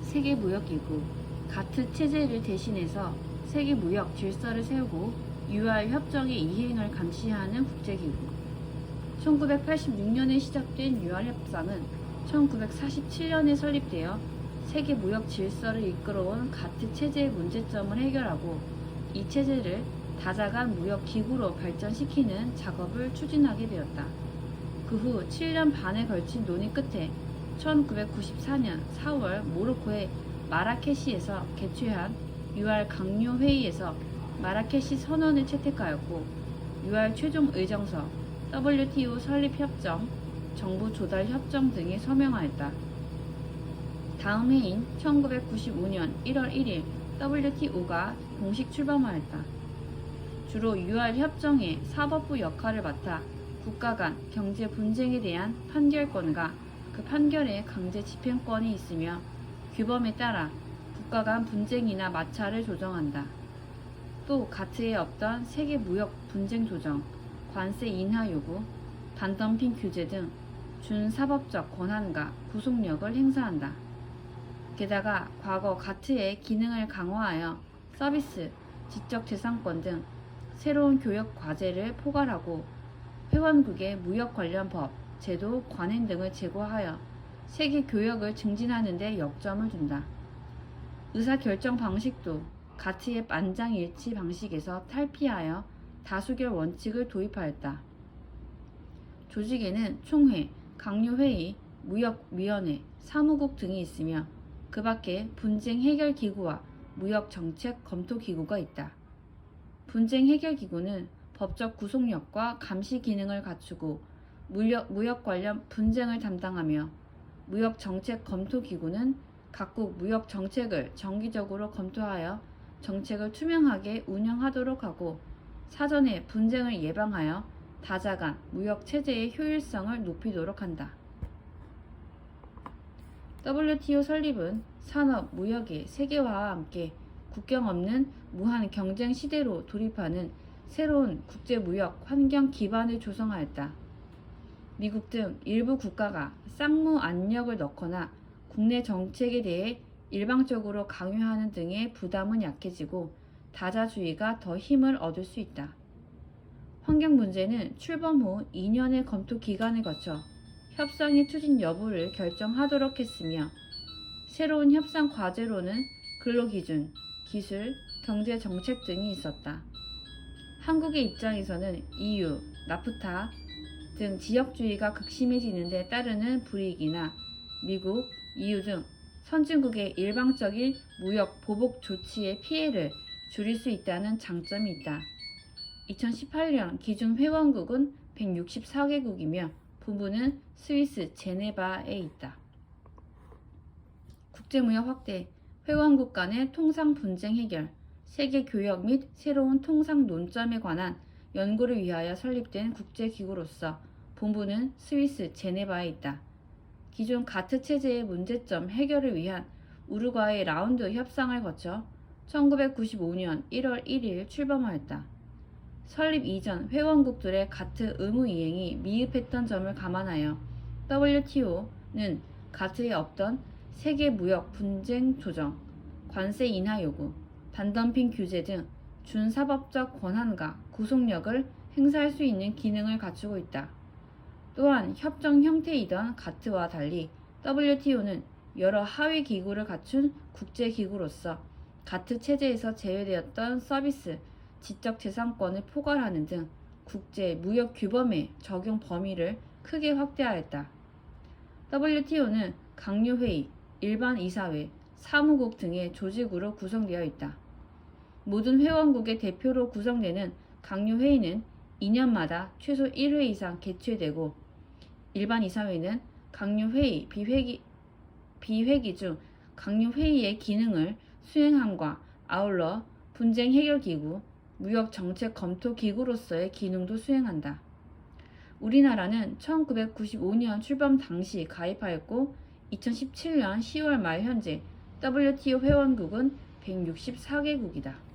세계무역기구 가트 체제를 대신해서 세계무역 질서를 세우고 UR 협정의 이행을 감시하는 국제기구. 1986년에 시작된 UR 협상은 1947년에 설립되어 세계무역 질서를 이끌어온 가트 체제의 문제점을 해결하고 이 체제를 다자간 무역기구로 발전시키는 작업을 추진하게 되었다. 그 후 7년 반에 걸친 논의 끝에 1994년 4월 모로코의 마라케시에서 개최한 UR 강요회의에서 마라케시 선언을 채택하였고 UR 최종 의정서, WTO 설립협정, 정부 조달 협정 등에 서명하였다. 다음 해인 1995년 1월 1일 WTO가 공식 출범하였다. 주로 UR 협정의 사법부 역할을 맡아 국가 간 경제 분쟁에 대한 판결권과 그 판결의 강제 집행권이 있으며 규범에 따라 국가 간 분쟁이나 마찰을 조정한다. 또 가트에 없던 세계 무역 분쟁 조정, 관세 인하 요구, 반덤핑 규제 등 준사법적 권한과 구속력을 행사한다. 게다가 과거 가트의 기능을 강화하여 서비스, 지적재산권 등 새로운 교역 과제를 포괄하고 회원국의 무역 관련 법, 제도, 관행 등을 제고하여 세계 교역을 증진하는 데 역점을 둔다. 의사결정 방식도 가트의 만장일치 방식에서 탈피하여 다수결 원칙을 도입하였다. 조직에는 총회, 강요회의, 무역위원회, 사무국 등이 있으며 그 밖에 분쟁 해결 기구와 무역 정책 검토 기구가 있다. 분쟁 해결 기구는 법적 구속력과 감시 기능을 갖추고 무역 관련 분쟁을 담당하며 무역 정책 검토 기구는 각국 무역 정책을 정기적으로 검토하여 정책을 투명하게 운영하도록 하고 사전에 분쟁을 예방하여 다자간 무역 체제의 효율성을 높이도록 한다. WTO 설립은 산업, 무역의 세계화와 함께 국경 없는 무한 경쟁 시대로 돌입하는 새로운 국제무역 환경 기반을 조성하였다. 미국 등 일부 국가가 쌍무 압력을 넣거나 국내 정책에 대해 일방적으로 강요하는 등의 부담은 약해지고 다자주의가 더 힘을 얻을 수 있다. 환경 문제는 출범 후 2년의 검토 기간을 거쳐 협상의 추진 여부를 결정하도록 했으며 새로운 협상 과제로는 근로기준, 기술, 경제정책 등이 있었다. 한국의 입장에서는 EU, 나프타 등 지역주의가 극심해지는 데 따르는 불이익이나 미국, EU 등 선진국의 일방적인 무역 보복 조치의 피해를 줄일 수 있다는 장점이 있다. 2018년 기준 회원국은 164개국이며 본부는 스위스 제네바에 있다. 국제무역 확대, 회원국 간의 통상 분쟁 해결, 세계 교역 및 새로운 통상 논점에 관한 연구를 위하여 설립된 국제기구로서 본부는 스위스 제네바에 있다. 기존 가트 체제의 문제점 해결을 위한 우루과이 라운드 협상을 거쳐 1995년 1월 1일 출범하였다. 설립 이전 회원국들의 가트 의무 이행이 미흡했던 점을 감안하여 WTO는 가트에 없던 세계 무역 분쟁 조정, 관세 인하 요구, 반덤핑 규제 등 준사법적 권한과 구속력을 행사할 수 있는 기능을 갖추고 있다. 또한 협정 형태이던 가트와 달리 WTO는 여러 하위 기구를 갖춘 국제기구로서 가트 체제에서 제외되었던 서비스, 지적재산권을 포괄하는 등 국제 무역 규범의 적용 범위를 크게 확대하였다. WTO는 강요회의, 일반 이사회, 사무국 등의 조직으로 구성되어 있다. 모든 회원국의 대표로 구성되는 강요회의는 2년마다 최소 1회 이상 개최되고 일반 이사회는 강요회의, 비회기 중 강요회의의 기능을 수행함과 아울러 분쟁 해결기구, 무역정책검토기구로서의 기능도 수행한다. 우리나라는 1995년 출범 당시 가입하였고 2017년 10월 말 현재 WTO 회원국은 164개국이다.